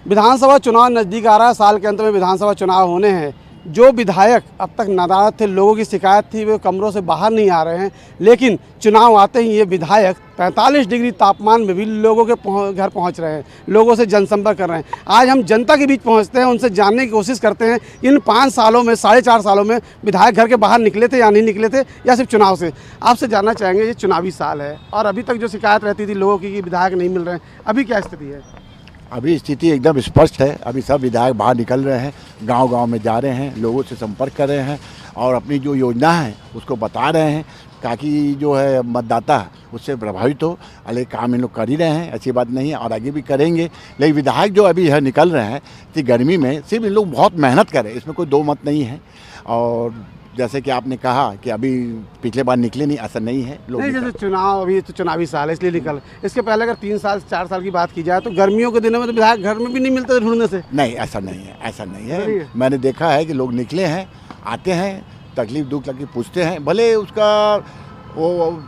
विधानसभा चुनाव नज़दीक आ रहा है। साल के अंत में विधानसभा चुनाव होने हैं। जो विधायक अब तक नाराज थे, लोगों की शिकायत थी, वे कमरों से बाहर नहीं आ रहे हैं। लेकिन चुनाव आते ही ये विधायक 45 डिग्री तापमान में भी लोगों के घर पहुंच रहे हैं, लोगों से जनसंपर्क कर रहे हैं। आज हम जनता के बीच पहुंचते हैं, उनसे जानने की कोशिश करते हैं इन 5 सालों में, 4.5 सालों में विधायक घर के बाहर निकले थे या नहीं निकले थे, या सिर्फ चुनाव से। आपसे जानना चाहेंगे, ये चुनावी साल है और अभी तक जो शिकायत रहती थी लोगों की कि विधायक नहीं मिल रहे हैं, अभी क्या स्थिति है? अभी स्थिति एकदम स्पष्ट है। अभी सब विधायक बाहर निकल रहे हैं, गांव-गांव में जा रहे हैं, लोगों से संपर्क कर रहे हैं और अपनी जो योजना है उसको बता रहे हैं ताकि जो है मतदाता उससे प्रभावित हो। अलग काम इन लोग कर ही रहे हैं, अच्छी बात नहीं है और आगे भी करेंगे। लेकिन विधायक जो अभी है निकल रहे हैं कि गर्मी में सिर्फ इन लोग बहुत मेहनत करें, इसमें कोई दो मत नहीं है। और जैसे कि आपने कहा कि अभी पिछले बार निकले नहीं, ऐसा नहीं है। लोग नहीं, जैसे चुनाव, अभी तो चुनावी साल है इसलिए निकल। इसके पहले अगर 3 साल 4 साल की बात की जाए तो गर्मियों के दिनों में तो विधायक घर में भी नहीं मिलते थे ढूंढने से। नहीं, ऐसा नहीं है, ऐसा नहीं है। मैंने देखा है कि लोग निकले हैं, आते हैं, तकलीफ दुख लगी पूछते हैं, भले उसका वो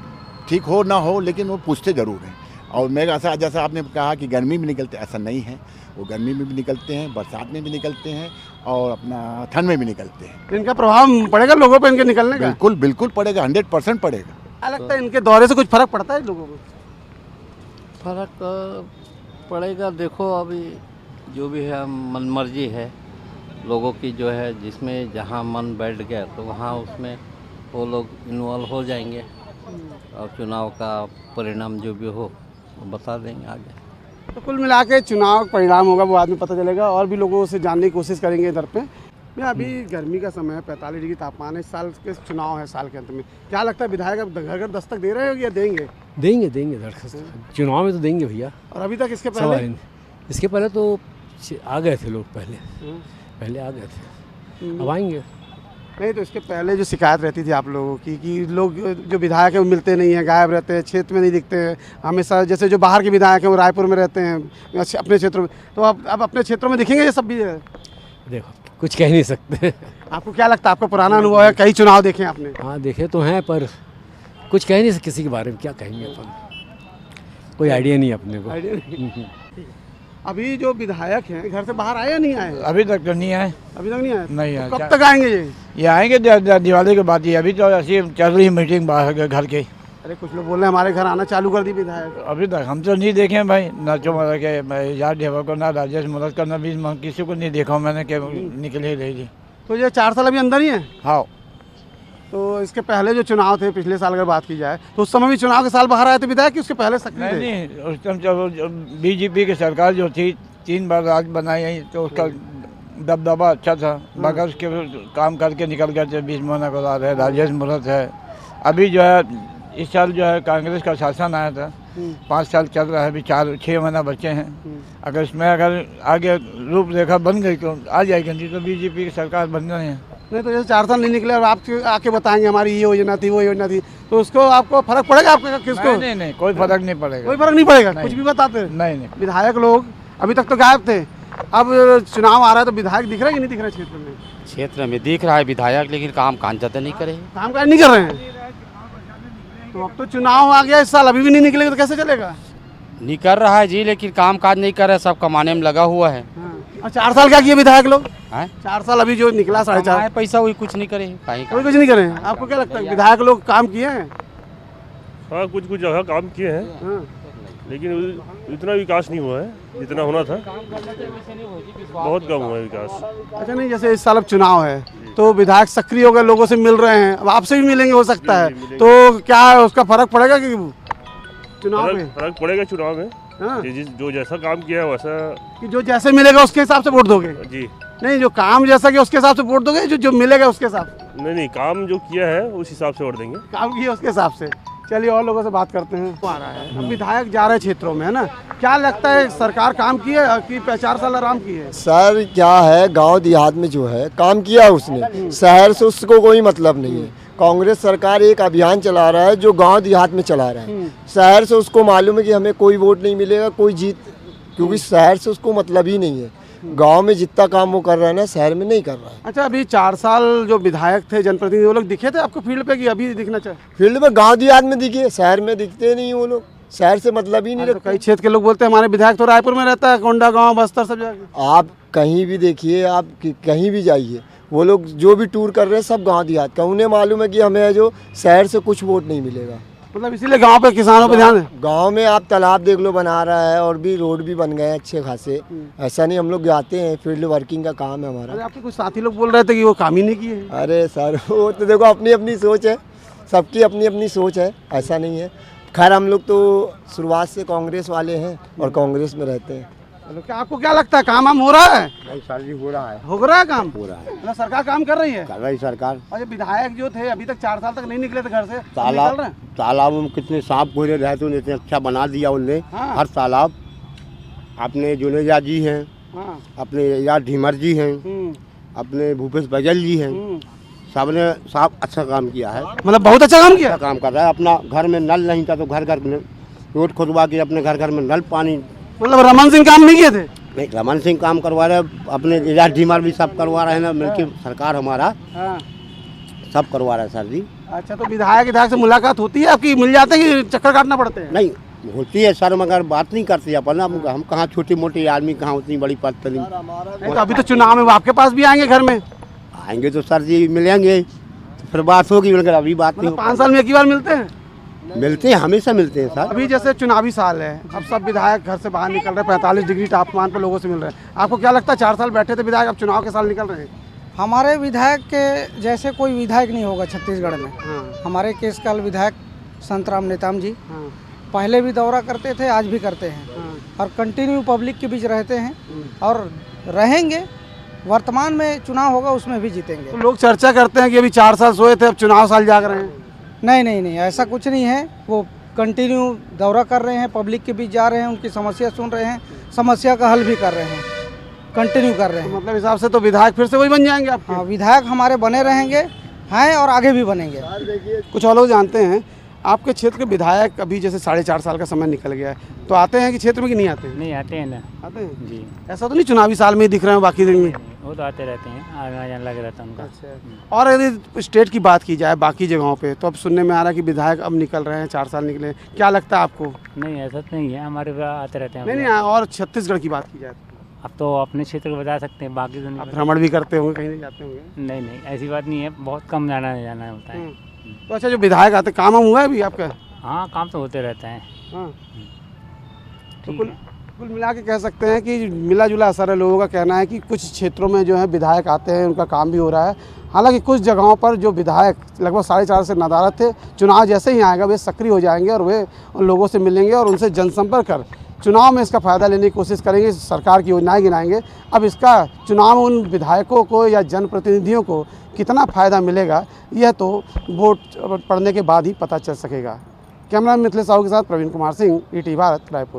ठीक हो ना हो लेकिन वो पूछते ज़रूर हैं। और मैं ऐसा, जैसा आपने कहा कि गर्मी में निकलते, ऐसा नहीं है। वो गर्मी में भी निकलते हैं, बरसात में भी निकलते हैं और अपना ठंड में भी निकलते हैं। इनका प्रभाव पड़ेगा लोगों पे इनके निकलने का? बिल्कुल बिल्कुल पड़ेगा, 100% पड़ेगा। क्या लगता है इनके दौरे से कुछ फर्क पड़ता है लोगों को? फर्क पड़ेगा। देखो अभी जो भी है मन मर्जी है लोगों की, जो है जिसमें जहाँ मन बैठ गया तो वहाँ उसमें वो लोग इन्वॉल्व हो जाएंगे और चुनाव का परिणाम जो भी हो वो बता देंगे आगे। तो कुल मिला के चुनाव परिणाम होगा वो बाद में पता चलेगा। और भी लोगों से जानने की कोशिश करेंगे इधर पे। मैं अभी गर्मी का समय है, 45 डिग्री तापमान है, इस साल के चुनाव है साल के अंत में। क्या लगता है विधायक अब घर घर दस्तक दे रहे हो या देंगे? देंगे चुनाव में तो देंगे भैया। और अभी तक इसके पहले तो आ गए थे लोग, पहले आ गए थे, अब आएंगे। नहीं, तो इसके पहले जो शिकायत रहती थी आप लोगों की कि लोग जो विधायक हैं वो मिलते नहीं हैं, गायब रहते हैं, क्षेत्र में नहीं दिखते हैं हमेशा। जैसे जो बाहर के विधायक हैं वो रायपुर में रहते हैं अपने क्षेत्रों में, तो अब अपने क्षेत्रों में दिखेंगे ये सब भी? देखो कुछ कह नहीं सकते। आपको क्या लगता है? आपका पुराना अनुभव है, कई चुनाव देखे आपने? हाँ देखे तो हैं, पर कुछ कह नहीं सकते किसी के बारे में। क्या कहेंगे अपन, कोई आइडिया नहीं अपने को। अभी जो विधायक हैं घर से बाहर आए या नहीं आए? अभी तक तो नहीं आए। अभी तक नहीं आए? नहीं आए। तो कब तक आएंगे ये आएंगे दिवाली के बाद ही। अभी तो ऐसी चल रही मीटिंग बाहर घर के। अरे कुछ लोग बोल रहे हैं हमारे घर आना चालू कर दी विधायक। अभी तक हम तो नहीं देखे भाई, ना चौमरा के याद देवा को, ना राजेश मुलत का, ना भी किसी को नहीं देखा मैंने कि निकले रही थी। तो ये 4 साल अभी अंदर ही है? हाँ। तो इसके पहले जो चुनाव थे, पिछले साल अगर बात की जाए तो उस समय भी चुनाव के साल बाहर आए थे विधायक कि उसके पहले सक्रिय थे? नहीं, उस टाइम जब बीजेपी की सरकार जो थी 3 बार राज बनाई तो उसका दबदबा अच्छा था। मगर उसके काम करके निकल गए थे। 20 महीना को है, राजेश मुलत है। अभी जो है इस साल जो है कांग्रेस का शासन आया था, 5 साल चल रहा है, अभी 4-6 महीना बचे हैं। अगर इसमें अगर आगे रूपरेखा बन गई तो आ जाएगी, नहीं तो बीजेपी की सरकार बन रही है। नहीं, तो जैसे 4 साल नहीं निकले और आप आके बताएंगे हमारी ये योजना थी, वो योजना थी, तो उसको आपको फर्क पड़ेगा? आपको किसको? नहीं, कोई फर्क नहीं पड़ेगा। कोई फर्क नहीं पड़ेगा? कुछ भी बताते? नहीं। विधायक लोग अभी तक तो गायब थे, अब चुनाव आ रहा है तो विधायक दिख रहा है कि नहीं दिख रहा है क्षेत्र में? क्षेत्र में दिख रहा है विधायक, लेकिन काम काज ज़्यादा नहीं करे। काम काज नहीं कर रहे हैं? तो अब तो चुनाव आ गया इस साल, अभी भी नहीं निकलेगा तो कैसे चलेगा? नहीं कर रहा है जी, लेकिन काम काज नहीं कर रहा है, सब कमाने में लगा हुआ है। और 4 साल क्या किए विधायक लोग? 4 साल अभी जो निकला 4.5 पैसा वही कुछ नहीं करे, कोई कुछ नहीं करे। आपको क्या लगता है विधायक लोग काम किए हैं? हाँ, कुछ जगह काम किए हैं, लेकिन इतना विकास नहीं हुआ है जितना होना था। बहुत कम हुआ है विकास। अच्छा, नहीं, जैसे इस साल अब चुनाव है तो विधायक सक्रिय हो गए, लोगों से मिल रहे हैं, अब आपसे भी मिलेंगे हो सकता है, तो क्या उसका फर्क पड़ेगा कि चुनाव में? फर्क पड़ेगा चुनाव में। हाँ? जो जैसा काम किया है वैसा, कि जो जैसे मिलेगा उसके हिसाब से वोट दोगे? जी नहीं, जो काम जैसा कि उसके हिसाब से वोट दोगे, जो मिलेगा उसके हिसाब से? नहीं, काम जो किया है उस हिसाब से वोट देंगे। काम किया उसके हिसाब से। चलिए और लोगों से बात करते हैं। आ रहा है, अब विधायक जा रहे हैं क्षेत्रों में, है ना? क्या लगता है सरकार काम की है कि 4 साल आराम की है? सर क्या है, गांव देहात में जो है काम किया उसने, शहर से उसको कोई मतलब नहीं है। कांग्रेस सरकार एक अभियान चला रहा है जो गांव देहात में चला रहा है। शहर से उसको मालूम है कि हमें कोई वोट नहीं मिलेगा, कोई जीत, क्योंकि शहर से उसको मतलब ही नहीं है। गांव में जितना काम वो कर रहा है ना, शहर में नहीं कर रहा है। अच्छा, अभी 4 साल जो विधायक थे, जनप्रतिनिधि, वो लोग दिखे थे आपको फील्ड पे कि अभी दिखना चाहिए? फील्ड में गांव देहात में दिखे, शहर में दिखते नहीं वो लोग। शहर से मतलब ही नहीं तो रखते। कई क्षेत्र के लोग बोलते हैं हमारे विधायक तो रायपुर में रहता है, कोंडा गांव, बस्तर सब जगह। आप कहीं भी देखिए, आप कहीं भी जाइए, वो लोग जो भी टूर कर रहे हैं सब गांव देहात का, उन्हें मालूम है कि हमें जो शहर से कुछ वोट नहीं मिलेगा। मतलब इसीलिए गांव पे किसानों पे ध्यान है। गांव में आप तालाब देख लो बना रहा है, और भी रोड भी बन गए हैं अच्छे खासे। ऐसा नहीं, हम लोग जाते हैं, फील्ड वर्किंग का काम है हमारा। अरे आपके कुछ साथी लोग बोल रहे थे कि वो काम ही नहीं किए हैं। अरे सर, वो तो देखो अपनी अपनी सोच है, सबकी अपनी अपनी सोच है, ऐसा नहीं है। खैर हम लोग तो शुरुआत से कांग्रेस वाले हैं और कांग्रेस में रहते हैं। चलो, क्या आपको क्या लगता है काम वाम हो रहा है? नहीं सर जी, हो रहा है, हो रहा है काम? हो रहा है, मतलब सरकार काम कर रही है? कर रही सरकार। और ये विधायक जो थे अभी तक 4 साल तक नहीं निकले थे घर से, अब निकल तालाब रहे हैं? तालाबों में कितने सांप गोरे रहते, उन्हें इतने अच्छा बना दिया उनने। हाँ। हर तालाब अपने जुनेजा जी हैं, हाँ। अपने यार ढीमर जी हैं, अपने भूपेश बघेल जी हैं, सबने साफ अच्छा काम किया है। मतलब बहुत अच्छा काम किया। अच्छा काम कर रहा है। अपना घर में नल नहीं था तो घर घर में रोड खुदवा के अपने घर घर में नल पानी। मतलब रमन सिंह काम नहीं किए थे? नहीं, रमन सिंह काम करवा रहे, अपने यार ढीमर भी सब करवा रहे हैं ना, मिलके सरकार हमारा हाँ। सब करवा रहा है सर जी। अच्छा, तो विधायक से मुलाकात होती है आपकी? मिल जाते हैं कि चक्कर काटना पड़ते हैं? नहीं होती है सर, मगर बात नहीं करते अपन। हम कहाँ छोटी मोटी आदमी, कहाँ उतनी बड़ी पद तली। नहीं, तो अभी तो चुनाव में वो आपके पास भी आएंगे घर में? आएंगे तो सर जी मिलेंगे, तो फिर बात होगी, मगर अभी बात नहीं। 5 साल में एक ही बार मिलते हैं? मिलते हैं, हमेशा मिलते हैं सर। अभी जैसे चुनावी साल है, अब सब विधायक घर से बाहर निकल रहे हैं, 45 डिग्री तापमान पर लोगों से मिल रहे हैं। आपको क्या लगता है 4 साल बैठे थे विधायक, अब चुनाव के साल निकल रहे हैं? हमारे विधायक के जैसे कोई विधायक नहीं होगा छत्तीसगढ़ में। हमारे केसकाल विधायक संतराम नेताम जी पहले भी दौरा करते थे, आज भी करते हैं, और कंटिन्यू पब्लिक के बीच रहते हैं और रहेंगे। वर्तमान में चुनाव होगा उसमें भी जीतेंगे। तो लोग चर्चा करते हैं कि अभी 4 साल सोए थे, अब चुनाव साल जाग रहे हैं। नहीं नहीं नहीं, ऐसा कुछ नहीं है। वो कंटिन्यू दौरा कर रहे हैं, पब्लिक के बीच जा रहे हैं, उनकी समस्या सुन रहे हैं, समस्या का हल भी कर रहे हैं, कंटिन्यू कर रहे हैं। मतलब हिसाब से तो विधायक फिर से वही बन जाएंगे आपके? हाँ, विधायक हमारे बने रहेंगे, हैं और आगे भी बनेंगे। कुछ और लोग जानते हैं आपके क्षेत्र के विधायक अभी जैसे 4.5 साल का समय निकल गया है, तो आते हैं कि क्षेत्र में कि नहीं आते हैं? नहीं आते हैं ना आते हैं जी। ऐसा तो नहीं चुनावी साल में ही दिख रहे हैं बाकी दिन में? वो तो आते रहते हैं, आना जाना लगे रहता है उनका। और यदि स्टेट की बात की जाए बाकी जगहों पे, तो अब सुनने में आ रहा है कि विधायक अब निकल रहे हैं, 4 साल निकले, क्या लगता है आपको? नहीं ऐसा तो नहीं है, हमारे आते रहते हैं। नहीं, और छत्तीसगढ़ की बात की जाए अब तो अपने क्षेत्र को बता सकते हैं, बाकी तो नहीं। आप भ्रमण भी करते होंगे, कहीं नहीं जाते होंगे? नहीं नहीं, ऐसी बात नहीं है, बहुत कम जाना होता है। तो अच्छा, जो विधायक आते, काम हुआ है अभी आपका? हाँ, काम तो होते रहता है। हाँ, तो कुल मिला के कह सकते हैं कि मिला जुला असर है। लोगों का कहना है कि कुछ क्षेत्रों में जो है विधायक आते हैं, उनका काम भी हो रहा है। हालांकि कुछ जगहों पर जो विधायक लगभग 4.5 से नदारद थे, चुनाव जैसे ही आएगा वे सक्रिय हो जाएंगे और वे उन लोगों से मिलेंगे और उनसे जनसंपर्क कर चुनाव में इसका फ़ायदा लेने की कोशिश करेंगे, सरकार की योजनाएं गिनाएंगे। अब इसका चुनाव उन विधायकों को या जनप्रतिनिधियों को कितना फ़ायदा मिलेगा, यह तो वोट पड़ने के बाद ही पता चल सकेगा। कैमरा मिथिलेश साहू के साथ प्रवीण कुमार सिंह, ET भारत, रायपुर।